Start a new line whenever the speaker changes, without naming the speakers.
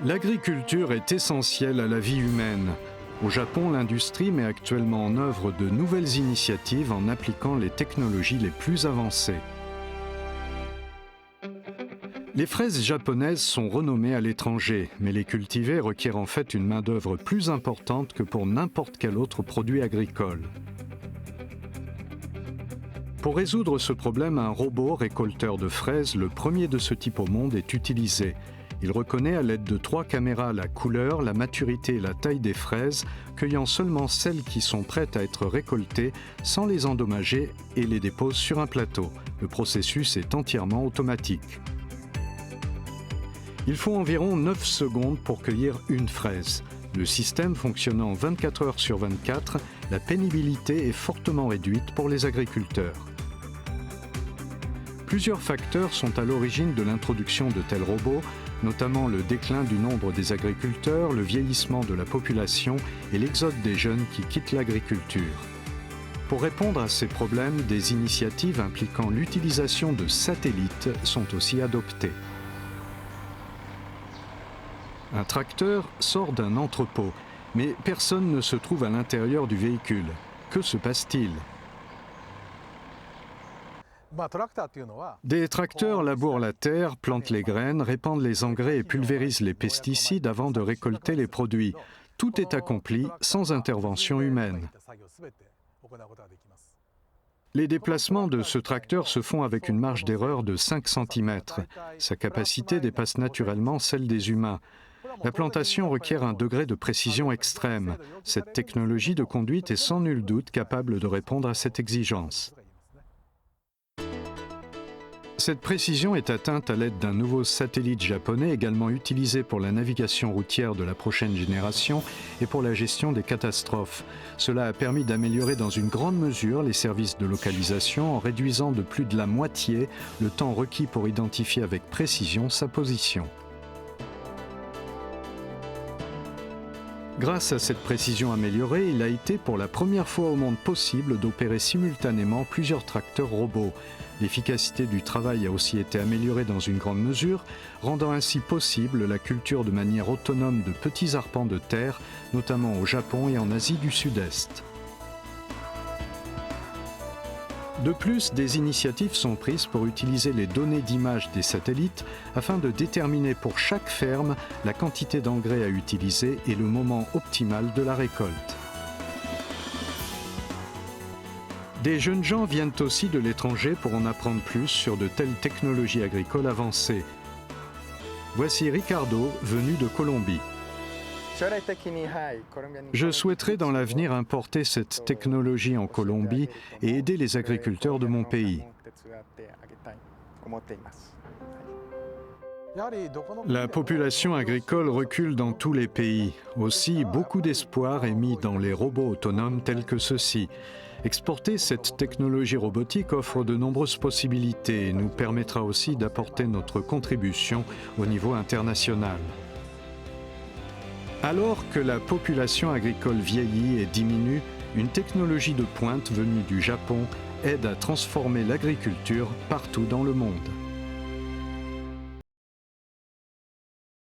L'agriculture est essentielle à la vie humaine. Au Japon, l'industrie met actuellement en œuvre de nouvelles initiatives en appliquant les technologies les plus avancées. Les fraises japonaises sont renommées à l'étranger, mais les cultiver requiert en fait une main-d'œuvre plus importante que pour n'importe quel autre produit agricole. Pour résoudre ce problème, un robot récolteur de fraises, le premier de ce type au monde, est utilisé. Il reconnaît à l'aide de 3 caméras la couleur, la maturité et la taille des fraises, cueillant seulement celles qui sont prêtes à être récoltées sans les endommager et les dépose sur un plateau. Le processus est entièrement automatique. Il faut environ 9 secondes pour cueillir une fraise. Le système fonctionnant 24 heures sur 24, la pénibilité est fortement réduite pour les agriculteurs. Plusieurs facteurs sont à l'origine de l'introduction de tels robots, notamment le déclin du nombre des agriculteurs, le vieillissement de la population et l'exode des jeunes qui quittent l'agriculture. Pour répondre à ces problèmes, des initiatives impliquant l'utilisation de satellites sont aussi adoptées. Un tracteur sort d'un entrepôt, mais personne ne se trouve à l'intérieur du véhicule. Que se passe-t-il ? Des tracteurs labourent la terre, plantent les graines, répandent les engrais et pulvérisent les pesticides avant de récolter les produits. Tout est accompli sans intervention humaine. Les déplacements de ce tracteur se font avec une marge d'erreur de 5 cm. Sa capacité dépasse naturellement celle des humains. La plantation requiert un degré de précision extrême. Cette technologie de conduite est sans nul doute capable de répondre à cette exigence. Cette précision est atteinte à l'aide d'un nouveau satellite japonais également utilisé pour la navigation routière de la prochaine génération et pour la gestion des catastrophes. Cela a permis d'améliorer dans une grande mesure les services de localisation en réduisant de plus de la moitié le temps requis pour identifier avec précision sa position. Grâce à cette précision améliorée, il a été pour la première fois au monde possible d'opérer simultanément plusieurs tracteurs robots. L'efficacité du travail a aussi été améliorée dans une grande mesure, rendant ainsi possible la culture de manière autonome de petits arpents de terre, notamment au Japon et en Asie du Sud-Est. De plus, des initiatives sont prises pour utiliser les données d'image des satellites afin de déterminer pour chaque ferme la quantité d'engrais à utiliser et le moment optimal de la récolte. Des jeunes gens viennent aussi de l'étranger pour en apprendre plus sur de telles technologies agricoles avancées. Voici Ricardo, venu de Colombie. Je souhaiterais dans l'avenir importer cette technologie en Colombie et aider les agriculteurs de mon pays. La population agricole recule dans tous les pays. Aussi, beaucoup d'espoir est mis dans les robots autonomes tels que ceux-ci. Exporter cette technologie robotique offre de nombreuses possibilités et nous permettra aussi d'apporter notre contribution au niveau international. Alors que la population agricole vieillit et diminue, une technologie de pointe venue du Japon aide à transformer l'agriculture partout dans le monde.